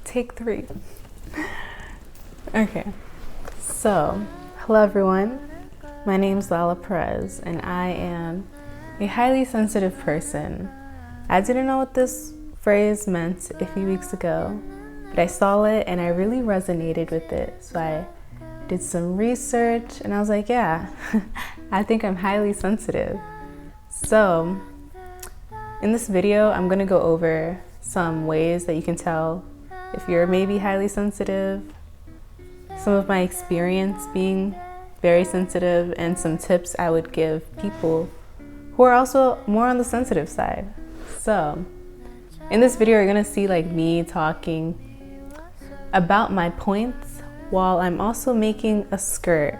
Take 3. Okay, so hello everyone. My name's Lala Perez and I am a highly sensitive person. I didn't know what this phrase meant a few weeks ago, but I saw it and I really resonated with it. So I did some research and I was like, yeah, I think I'm highly sensitive. So in this video, I'm gonna go over some ways that you can tell if you're maybe highly sensitive, some of my experience being very sensitive, and some tips I would give people who are also more on the sensitive side. So in this video, you're gonna see like me talking about my points while I'm also making a skirt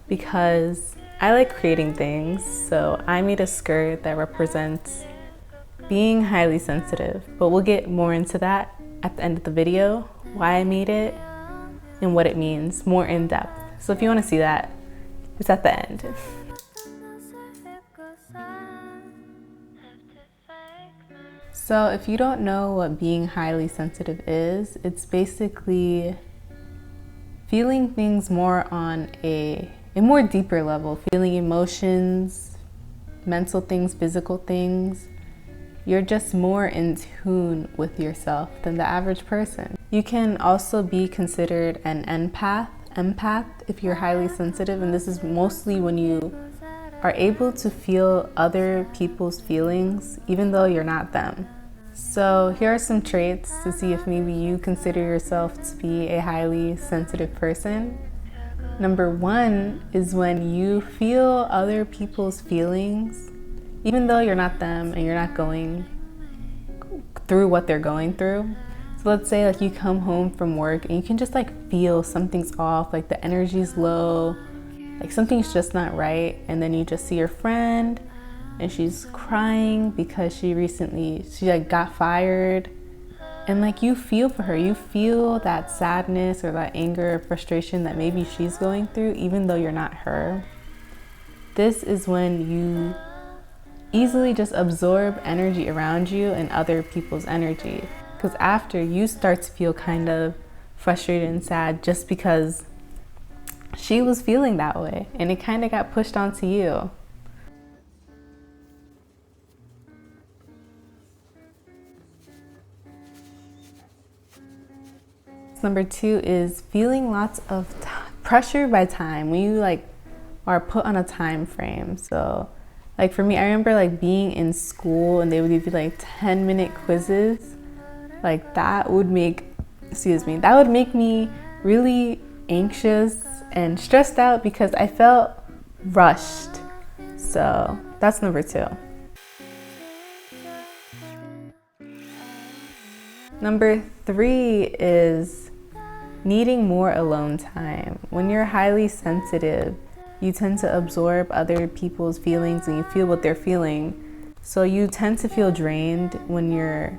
because I like creating things. So I made a skirt that represents being highly sensitive, but we'll get more into that at the end of the video, why I made it and what it means more in depth. So if you want to see that, it's at the end. So if you don't know what being highly sensitive is, it's basically feeling things more on a more deeper level, feeling emotions, mental things, physical things. You're just more in tune with yourself than the average person. You can also be considered an empath if you're highly sensitive, and this is mostly when you are able to feel other people's feelings even though you're not them. So here are some traits to see if maybe you consider yourself to be a highly sensitive person. Number 1 is when you feel other people's feelings even though you're not them and you're not going through what they're going through. So let's say like you come home from work and you can just like feel something's off, like the energy's low, like something's just not right. And then you just see your friend and she's crying because she like got fired. And like you feel for her, you feel that sadness or that anger or frustration that maybe she's going through, even though you're not her. This is when you easily just absorb energy around you and other people's energy. Because after, you start to feel kind of frustrated and sad just because she was feeling that way and it kind of got pushed onto you. Number 2 is feeling lots of pressure by time, when you like are put on a time frame. So like for me, I remember like being in school and they would give you like 10-minute quizzes. Like that would make me really anxious and stressed out because I felt rushed. So that's number 2. Number 3 is needing more alone time. When you're highly sensitive, you tend to absorb other people's feelings and you feel what they're feeling. So you tend to feel drained when you're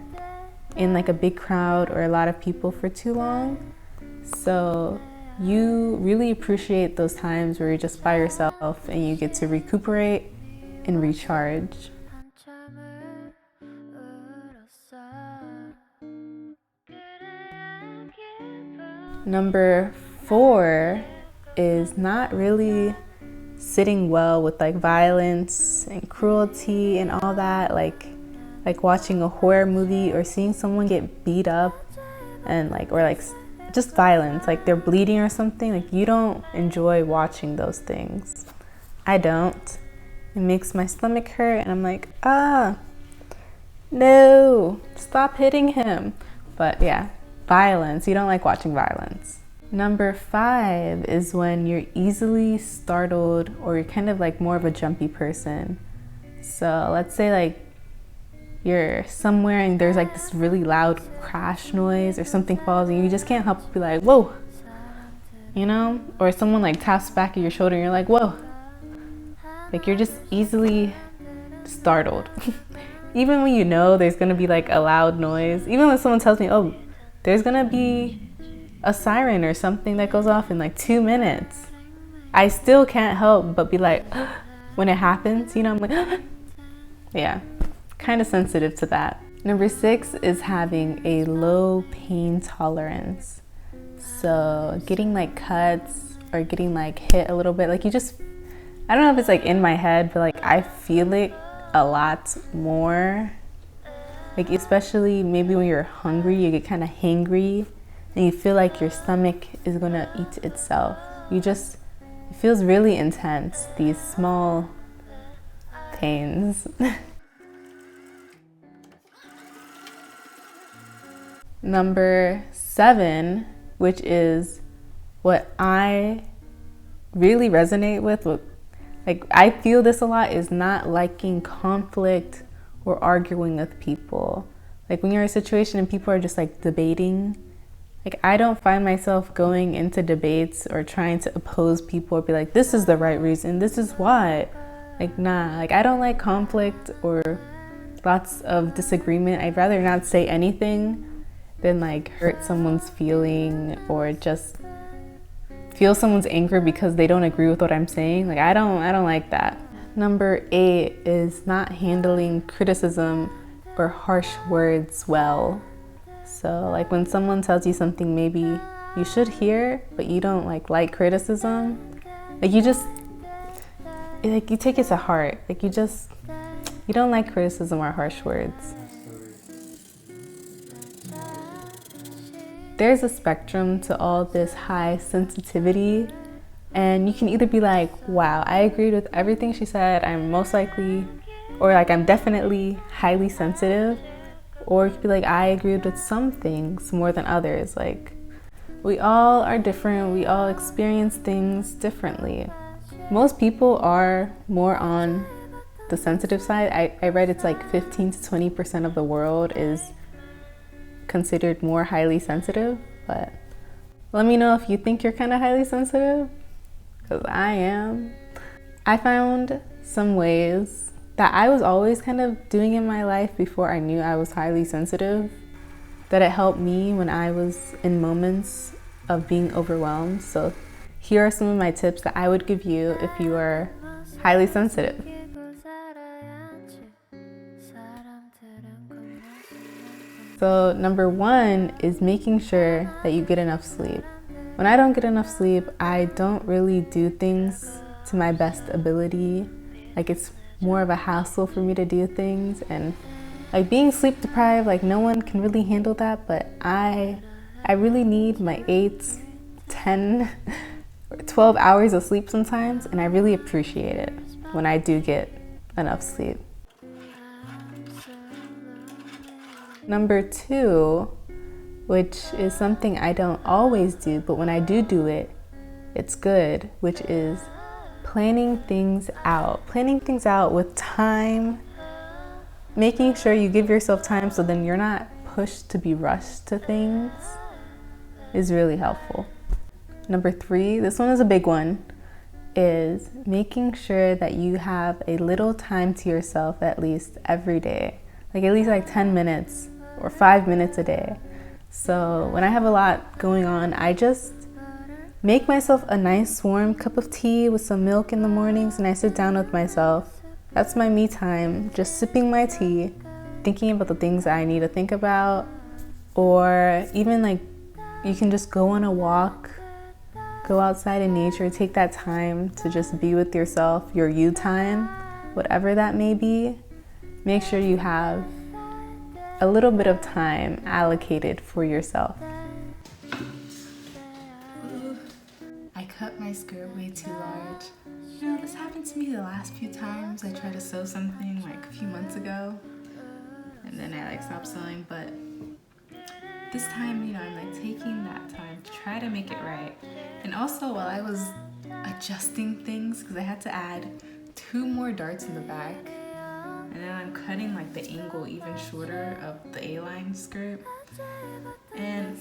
in like a big crowd or a lot of people for too long. So you really appreciate those times where you're just by yourself and you get to recuperate and recharge. Number 4 is not really sitting well with like violence and cruelty and all that, like watching a horror movie or seeing someone get beat up and or just violence, like they're bleeding or something. Like you don't enjoy watching those things. I don't. It makes my stomach hurt and I'm like, no, stop hitting him. But yeah, violence, you don't like watching violence. Number 5 is when you're easily startled or you're kind of like more of a jumpy person. So let's say like you're somewhere and there's like this really loud crash noise or something falls and you just can't help but be like, whoa, you know? Or someone like taps back at your shoulder and you're like, whoa. Like you're just easily startled. Even when you know there's gonna be like a loud noise, even when someone tells me, oh, there's gonna be a siren or something that goes off in like 2 minutes, I still can't help but be like, when it happens, you know, I'm like, yeah, kind of sensitive to that. Number 6 is having a low pain tolerance. So getting like cuts or getting like hit a little bit, like I don't know if it's like in my head, but like I feel it a lot more. Like especially maybe when you're hungry, you get kind of hangry and you feel like your stomach is gonna eat itself. It feels really intense, these small pains. Number 7, which is what I really resonate with, like I feel this a lot, is not liking conflict or arguing with people. Like when you're in a situation and people are just like debating, like I don't find myself going into debates or trying to oppose people or be like, this is the right reason, this is why. Like nah, like I don't like conflict or lots of disagreement. I'd rather not say anything than like hurt someone's feeling or just feel someone's anger because they don't agree with what I'm saying. Like I don't like that. Number 8 is not handling criticism or harsh words well. So like when someone tells you something maybe you should hear, but you don't like criticism, like you take it to heart. Like you don't like criticism or harsh words. There's a spectrum to all this high sensitivity, and you can either be like, wow, I agreed with everything she said, I'm most likely, or like I'm definitely highly sensitive, or you could be like, I agreed with some things more than others. Like we all are different, we all experience things differently. Most people are more on the sensitive side. I read it's like 15 to 20% of the world is considered more highly sensitive, but let me know if you think you're kind of highly sensitive, because I am. I found some ways that I was always kind of doing in my life before I knew I was highly sensitive, that it helped me when I was in moments of being overwhelmed. So here are some of my tips that I would give you if you are highly sensitive. So number 1 is making sure that you get enough sleep. When I don't get enough sleep, I don't really do things to my best ability. Like it's more of a hassle for me to do things, and like being sleep deprived, like no one can really handle that, but I really need my 8, 10, 12 hours of sleep sometimes, and I really appreciate it when I do get enough sleep. Number 2, which is something I don't always do, but when I do it, it's good, which is planning things out. Planning things out with time, making sure you give yourself time so then you're not pushed to be rushed to things, is really helpful. Number 3, this one is a big one, is making sure that you have a little time to yourself at least every day. Like at least like 10 minutes or 5 minutes a day. So when I have a lot going on, I just make myself a nice warm cup of tea with some milk in the mornings, and I sit down with myself. That's my me time, just sipping my tea, thinking about the things I need to think about, or even like you can just go on a walk, go outside in nature, take that time to just be with yourself, your you time, whatever that may be. Make sure you have a little bit of time allocated for yourself. I cut my skirt way too large. You know, this happened to me the last few times I tried to sew something like a few months ago, and then I stopped sewing, but this time, I'm taking that time to try to make it right. And also while I was adjusting things, because I had to add 2 more darts in the back, and then I'm cutting the angle even shorter of the A-line skirt, and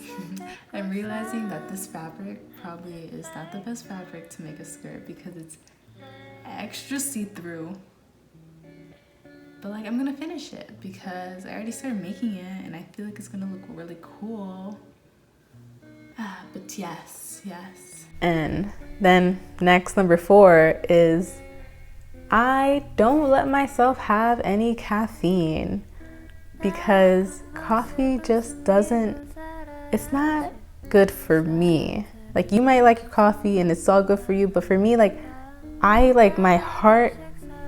I'm realizing that this fabric probably is not the best fabric to make a skirt because it's extra see-through. But I'm gonna finish it because I already started making it and I feel like it's gonna look really cool. But yes. And then next, number 4 is I don't let myself have any caffeine because coffee just it's not good for me. Like, you might like your coffee and it's all good for you, but for me, like, my heart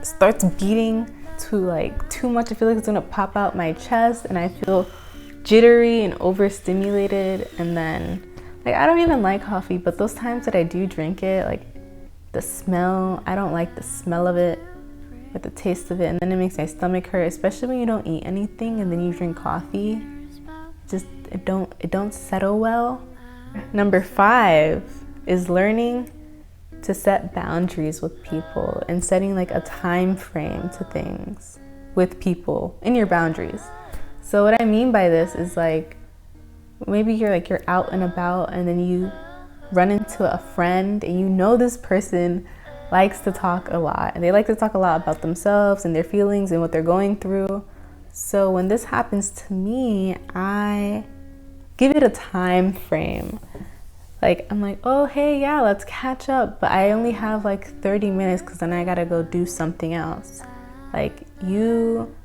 starts beating to like too much. I feel like it's gonna pop out my chest, and I feel jittery and overstimulated. And then, like, I don't even like coffee, but those times that I do drink it, like, the smell, I don't like the smell of it, like the taste of it, and then it makes my stomach hurt, especially when you don't eat anything and then you drink coffee. Just it don't settle well. Number 5 is learning to set boundaries with people and setting like a time frame to things with people in your boundaries. So what I mean by this is, like, maybe you're out and about and then you run into a friend and you know this person likes to talk a lot, and they like to talk a lot about themselves and their feelings and what they're going through. So when this happens to me, I give it a time frame. Like, I'm like, oh, hey, yeah, let's catch up. But I only have like 30 minutes because then I gotta go do something else. Like, you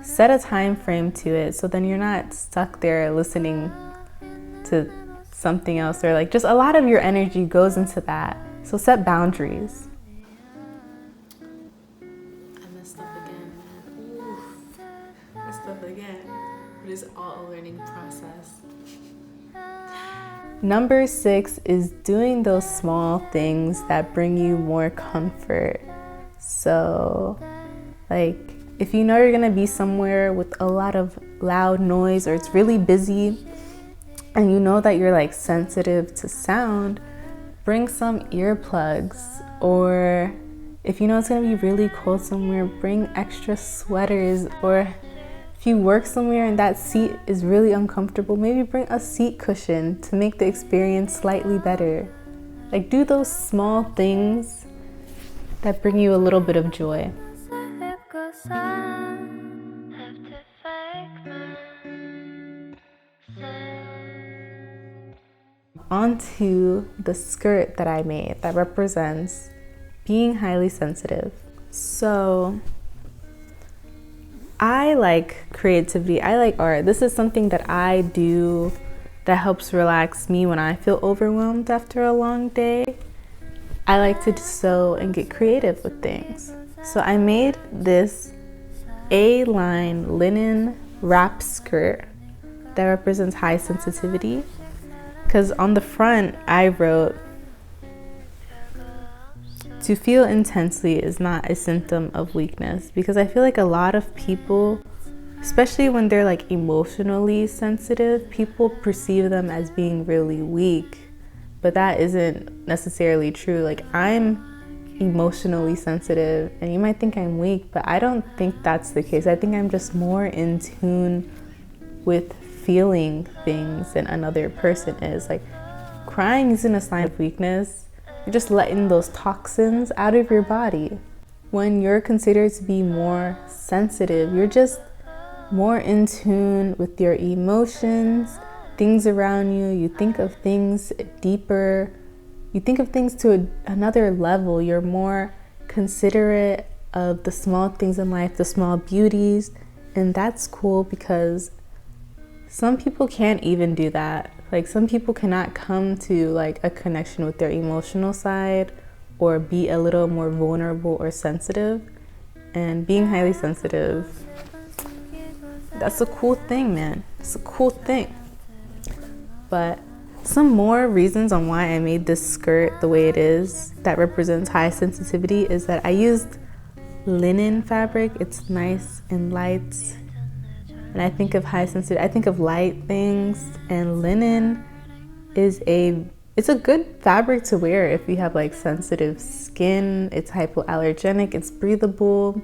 set a time frame to it so then you're not stuck there listening to something else, or like just a lot of your energy goes into that. So set boundaries. I messed up again, man. Oof. Messed up again. It is all a learning process. Number 6 is doing those small things that bring you more comfort. So, like, if you know you're gonna be somewhere with a lot of loud noise, or it's really busy, and you know that you're like sensitive to sound, bring some earplugs. Or if you know it's gonna be really cold somewhere, bring extra sweaters. Or if you work somewhere and that seat is really uncomfortable, maybe bring a seat cushion to make the experience slightly better. Like, do those small things that bring you a little bit of joy. Onto the skirt that I made that represents being highly sensitive. So I like creativity, I like art. This is something that I do that helps relax me when I feel overwhelmed after a long day. I like to sew and get creative with things. So I made this A-line linen wrap skirt that represents high sensitivity. Because on the front, I wrote, to feel intensely is not a symptom of weakness. Because I feel like a lot of people, especially when they're like emotionally sensitive, people perceive them as being really weak. But that isn't necessarily true. Like, I'm emotionally sensitive, and you might think I'm weak, but I don't think that's the case. I think I'm just more in tune with feeling things than another person is. Like, crying isn't a sign of weakness. You're just letting those toxins out of your body. When you're considered to be more sensitive, you're just more in tune with your emotions, things around you. You think of things deeper. You think of things to another level. You're more considerate of the small things in life, the small beauties. And that's cool, because some people can't even do that. Like, some people cannot come to like a connection with their emotional side or be a little more vulnerable or sensitive. And being highly sensitive, that's a cool thing, man. It's a cool thing. But some more reasons on why I made this skirt the way it is that represents high sensitivity is that I used linen fabric. It's nice and light. And I think of high sensitivity, I think of light things, and linen is it's a good fabric to wear if you have like sensitive skin. It's hypoallergenic, it's breathable,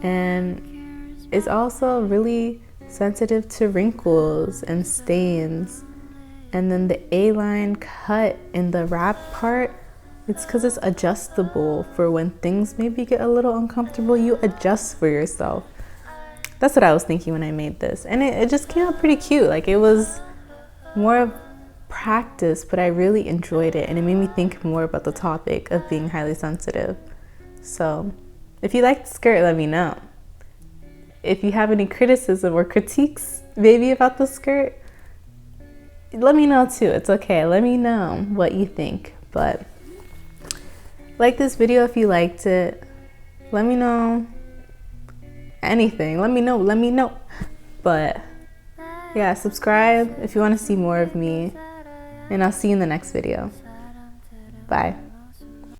and it's also really sensitive to wrinkles and stains. And then the A-line cut in the wrap part, it's because it's adjustable for when things maybe get a little uncomfortable, you adjust for yourself. That's what I was thinking when I made this. And it just came out pretty cute. Like, it was more of practice, but I really enjoyed it. And it made me think more about the topic of being highly sensitive. So if you like the skirt, let me know. if you have any criticism or critiques maybe about the skirt, let me know too. It's okay. Let me know what you think. But like this video if you liked it. Let me know anything. Let me know. But yeah, subscribe if you want to see more of me. And I'll see you in the next video. Bye.